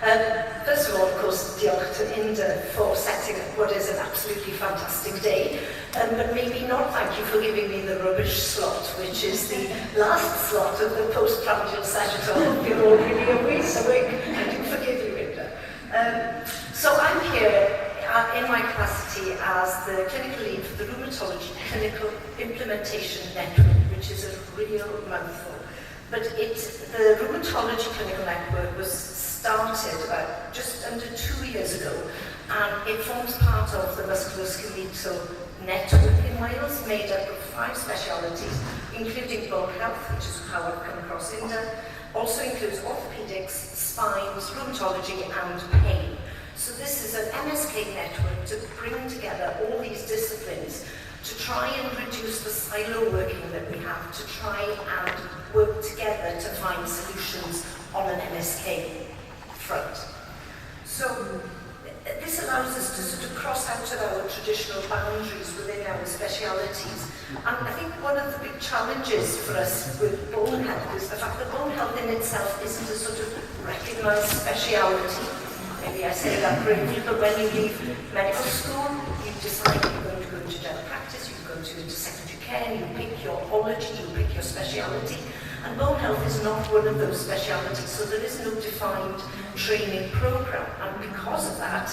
First of all, of course, diolch to Inda for setting up what is an absolutely fantastic day. But maybe not thank you for giving me the rubbish slot, which is the last slot of the postprandial session. So I hope you're all really awake. I do forgive you, Inda. So I'm here in my capacity as the clinical lead for the Rheumatology Clinical Implementation Network, which is a real mouthful. But the Rheumatology Clinical Network was started about just under 2 years ago, and it forms part of the musculoskeletal network in Wales, made up of 5 specialities, including bone health, which is how I've come across Inda, also includes orthopedics, spines, rheumatology, and pain. So this is an MSK network to bring together all these disciplines to try and reduce the silo working that we have, to try and work together to find solutions on an MSK front. So this allows us to sort of cross out of our traditional boundaries within our specialities. And I think one of the big challenges for us with bone health is the fact that bone health in itself isn't a sort of recognised speciality. Maybe I say that bravely, but when you leave medical school, you decide you're going to go into general practice, you go into secondary care, you pick your ology, you pick your speciality. And bone health is not one of those specialities, so there is no defined training program. And because of that,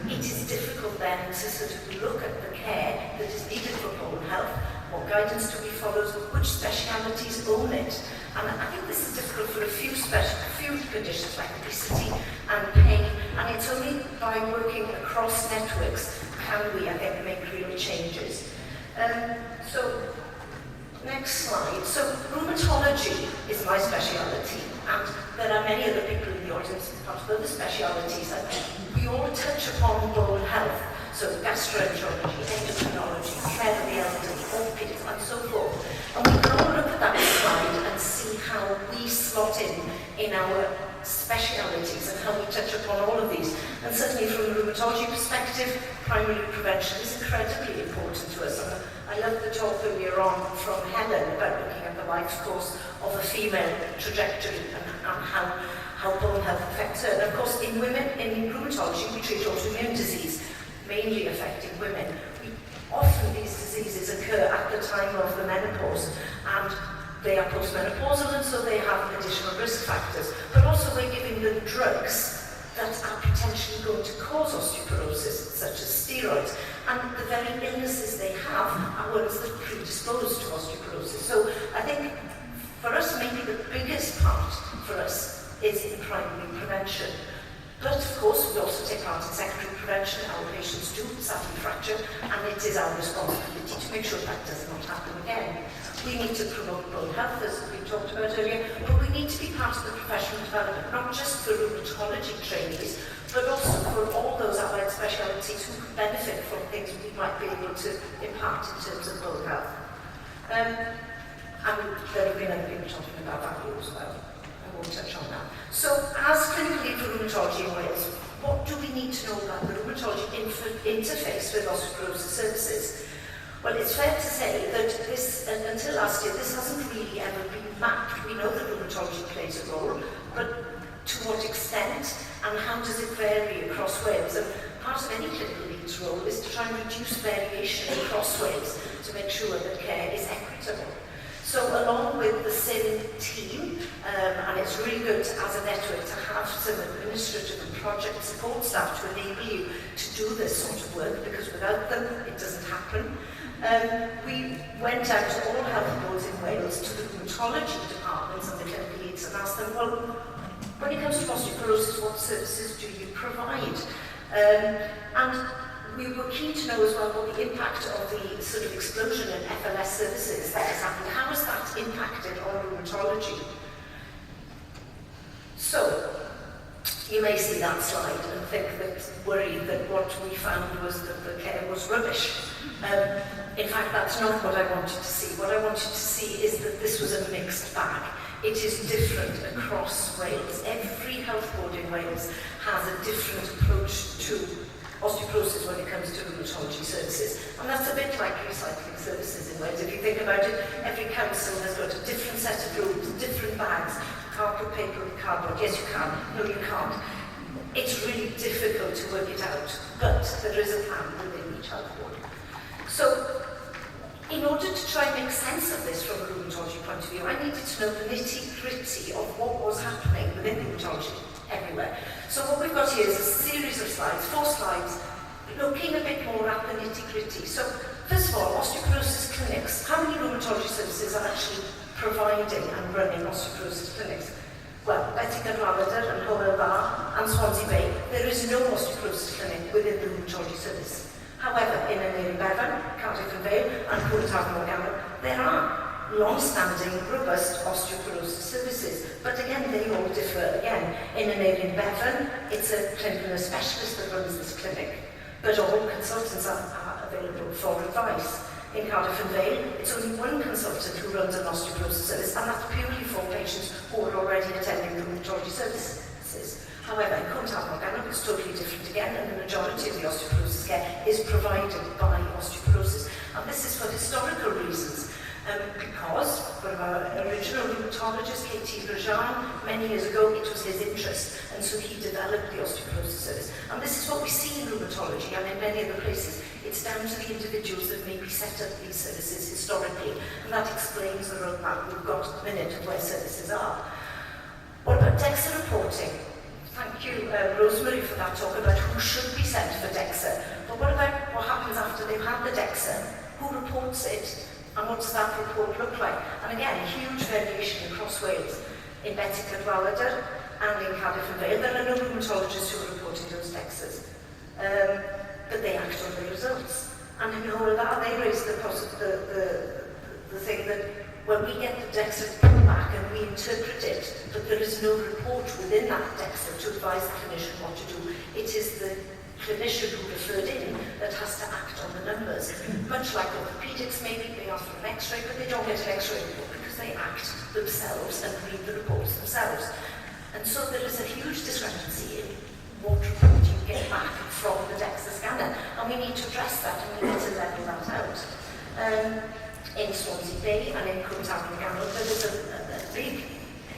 it is difficult then to sort of look at the care that is needed for bone health, what guidance do we follow, which specialities own it. And I think this is difficult for a few conditions like obesity and pain, and it's only by working across networks can we, I think, make real changes. So, next slide. So, rheumatology is my speciality, and there are many other people in the audience part of other specialities, and we all touch upon bone health. So, gastroenterology, endocrinology, care of the elderly, orthopedics, and so forth. And we can all look at that slide and see how we slot in our specialities and how we touch upon all of these. And certainly from a rheumatology perspective, primary prevention is incredibly important to us. And I love the talk earlier on from Helen about looking at the life course of a female trajectory and how bone health affects her. And of course, in women, in rheumatology, we treat autoimmune disease, mainly affecting women. Often these diseases occur at the time of the menopause, and they are postmenopausal, and so they have additional risk factors. But also we're giving them drugs that are potentially going to cause osteoporosis, such as steroids. And the very illnesses they have are ones that predispose to osteoporosis. So I think for us, maybe the biggest part for us is in primary prevention. But of course, we also take part in secondary prevention. Our patients do sadly fracture, and it is our responsibility to make sure that does not happen again. We need to promote bone health, as we talked about earlier, but we need to be part of the professional development, not just for rheumatology trainees, but also for all those allied specialities who can benefit from things we might be able to impart in terms of bone health. And there have been other people talking about value as well. I won't touch on that. So, as clinical lead for rheumatology in Wales, what do we need to know about the rheumatology interface with osteoporosis services? Well, it's fair to say that this, until last year, this hasn't really ever been mapped. We know that rheumatology plays a role, but to what extent and how does it vary across Wales? And part of any clinical lead's role is to try and reduce variation across Wales to make sure that care is equitable. So along with the SIN team, and it's really good as a network to have some administrative and project support staff to enable you to do this sort of work, because without them, it doesn't happen. We went out to all health boards in Wales, to the rheumatology departments and the clinical leads, and asked them, well, when it comes to osteoporosis, what services do you provide? And we were keen to know as well what the impact of the sort of explosion in FLS services that has happened. How has that impacted on rheumatology? So, you may see that slide and think that, worried that what we found was that the care was rubbish. In fact, that's not what I wanted to see. What I wanted to see is that this was a mixed bag. It is different across Wales. Every health board in Wales has a different approach to osteoporosis when it comes to rheumatology services. And that's a bit like recycling services in Wales. If you think about it, every council has got a different set of rules, different bags. You can't put paper in cardboard. Yes, you can. No, you can't. there is a plan within each health board. So, in order to try and make sense of this from a rheumatology point of view, I needed to know the nitty-gritty of what was happening within rheumatology everywhere. So what we've got here is a series of slides, 4 slides, looking a bit more at the nitty-gritty. So, first of all, osteoporosis clinics. How many rheumatology services are actually providing and running osteoporosis clinics? Well, Betty Cadwallader and Hywel Dda and Swansea Bay, there is no osteoporosis clinic within the rheumatology service. However, in Bevan, Cardiff and Vale, and Morganwg, there are long-standing, robust osteoporosis services. But again, they all differ. Again, in Bevan, it's a clinical nurse specialist that runs this clinic, but all consultants are available for advice. In Cardiff and Vale, it's only one consultant who runs an osteoporosis service, and that's purely for patients who are already attending the rheumatology services. However, in Morganwg, it's totally different again, and the majority of the osteoporosis care is provided by osteoporosis. And this is for historical reasons, because one of our original rheumatologists, K.T. Rajan, many years ago, it was his interest, and so he developed the osteoporosis service. And this is what we see in rheumatology, and in many other places. It's down to the individuals that maybe set up these services historically, and that explains the roadmap we've got at the minute of where services are. What about DEXA reporting? Thank you, Rosemary, for that talk about who should be sent for DEXA. But what about what happens after they've had the DEXA? Who reports it? And what does that report look like? And again, a huge variation across Wales. In Betty Cadwallader and in Cardiff and Vale, there are no rheumatologists who are reporting those DEXAs. But they act on the results. And in Hywel Dda, they raise the thing that when we get the DEXA back and we interpret it, but there is no report within that DEXA to advise the clinician what to do. It is the clinician who referred in that has to act on the numbers. Much like orthopedics, maybe they ask for an X-ray, but they don't get an X-ray report because they act themselves and read the reports themselves. And so there is a huge discrepancy in what report you get back from the DEXA scanner, and we need to address that and we need to level that out. In Swansea Bay and in Morganwg, there is a big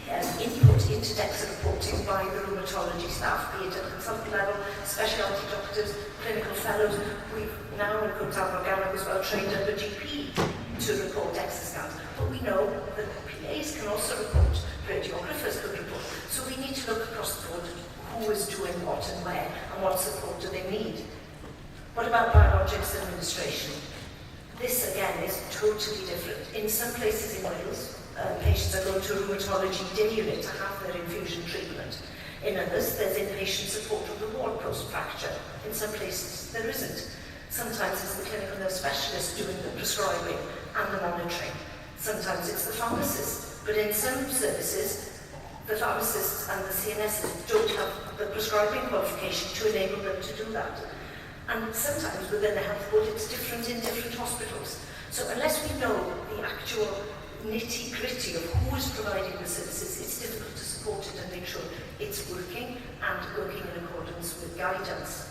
input into DEXA reporting by the rheumatology staff, be it at consultant level, specialty doctors, clinical fellows. We've now in Morganwg as well trained up a GP to report DEXA scans. But we know that PAs can also report, radiographers could report. So we need to look across the board at who is doing what and where, and what support do they need. What about biologics administration? This, again, is totally different. In some places in Wales, patients are going to a rheumatology day unit to have their infusion treatment. In others, there's inpatient support of the ward post-fracture. In some places, there isn't. Sometimes it's the clinical nurse specialist doing the prescribing and the monitoring. Sometimes it's the pharmacist. But in some services, the pharmacists and the CNSs don't have the prescribing qualification to enable them to do that. And sometimes within the health board, it's different in different hospitals. So unless we know the actual nitty-gritty of who is providing the services, it's difficult to support it and make sure it's working and working in accordance with guidance.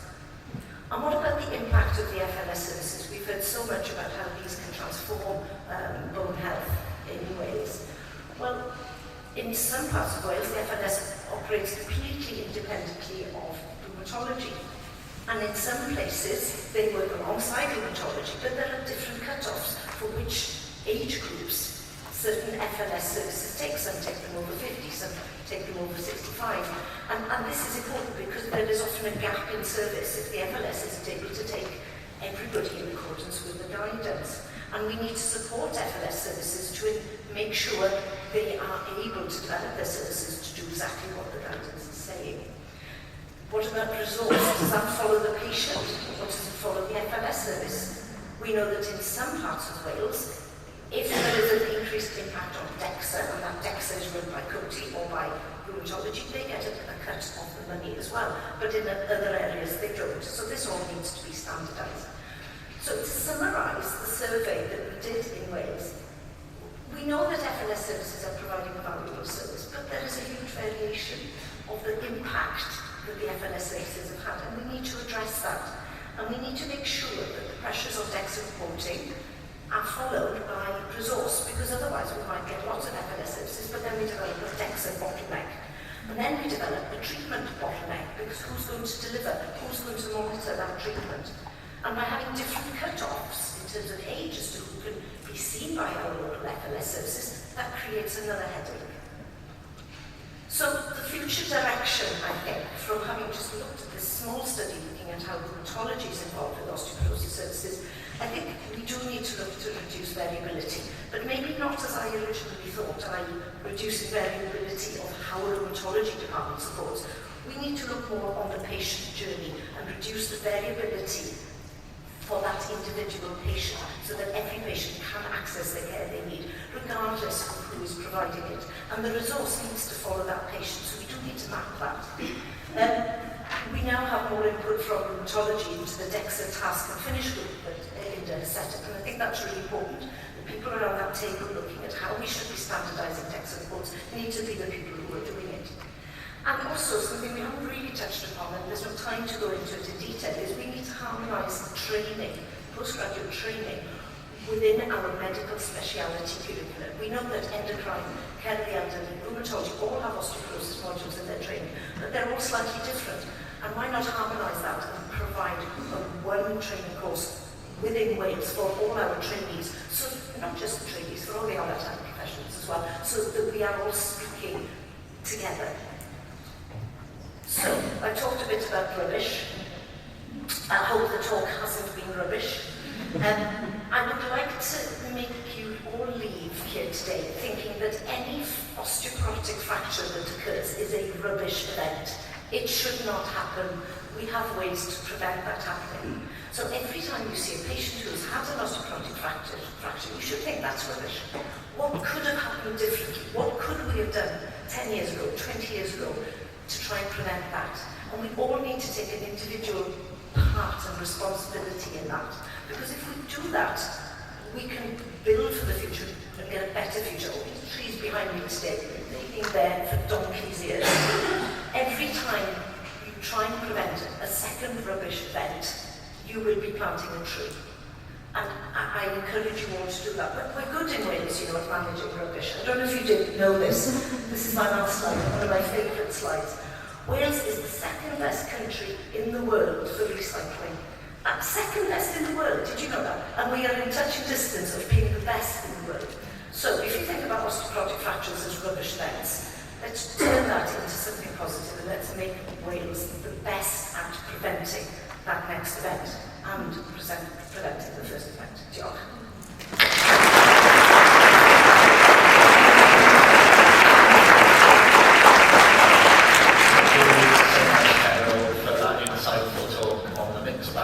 And what about the impact of the FLS services? We've heard so much about how these can transform bone health in Wales. Well, in some parts of Wales, the FLS operates completely independently of rheumatology. And in some places, they work alongside rheumatology, but there are different cut-offs for which age groups certain FLS services take. Some take them over 50, some take them over 65. And this is important because there is often a gap in service if the FLS isn't able to take everybody in accordance with the guidance. And we need to support FLS services to make sure they are able to develop their services to do exactly what the guidance is saying. What about resource? Does that follow the patient, or does it follow the FLS service? We know that in some parts of Wales, if there is an increased impact on DEXA, and that DEXA is run by COTI or by rheumatology, they get a cut of the money as well. But in other areas, they don't. So this all needs to be standardised. So to summarise the survey that we did in Wales, we know that FLS services are providing a valuable service, but there is a huge variation of the impact that the FLS services have had, and we need to address that. And we need to make sure that the pressures of DEXA reporting are followed by resource, because otherwise we might get lots of FLS services, but then we develop a DEXA bottleneck. And then we develop a treatment bottleneck, because who's going to deliver? Who's going to monitor that treatment? And by having different cut-offs in terms of age as to who can be seen by our local FLS services, that creates another headache. So the future direction, I think, from having just looked at this small study looking at how rheumatology is involved with osteoporosis services, I think we do need to look to reduce variability, but maybe not as I originally thought, i.e. reducing variability of how a rheumatology department supports. We need to look more on the patient journey and reduce the variability for that individual patient, so that every patient can access the care they need, regardless of who is providing it. And the resource needs to follow that patient, so we do need to map that. We now have more input from rheumatology into the DEXA task and finish group that Linda has set up, and I think that's really important. The people around that table looking at how we should be standardising DEXA reports need to be the people who are doing it. And also, something we haven't really touched upon, and there's no time to go into it in detail, is we need to harmonise training, postgraduate training, within our medical speciality curriculum. We know that endocrine, care of the elderly, rheumatology all have osteoporosis modules in their training, but they're all slightly different. And why not harmonise that and provide one training course within Wales for all our trainees, so not just the trainees, for all the other professionals as well, so that we are all speaking together. So, I talked a bit about rubbish. I hope the talk hasn't been rubbish. I would like to make you all leave here today thinking that any osteoporotic fracture that occurs is a rubbish event. It should not happen. We have ways to prevent that happening. So every time you see a patient who has had an osteoporotic fracture, you should think that's rubbish. What could have happened differently? What could we have done 10 years ago, 20 years ago, to try and prevent that? And we all need to take an individual part and responsibility in that. Because if we do that, we can build for the future and get a better future. All these trees behind me today, they've been there for donkey's years. Every time you try and prevent a second rubbish event, you will be planting a tree. And I encourage you all to do that. But we're good in Wales, you know, at managing rubbish. I don't know if you did know this. This is my last slide, one of my favourite slides. Wales is the second best country in the world for recycling. Second best in the world, did you know that? And we are in touching distance of being the best in the world. So if you think about osteoporotic fractures as rubbish events, let's turn that into something positive and let's make Wales the best at preventing that next event and preventing the first event. Diolch. For that insightful talk on the mixed bag.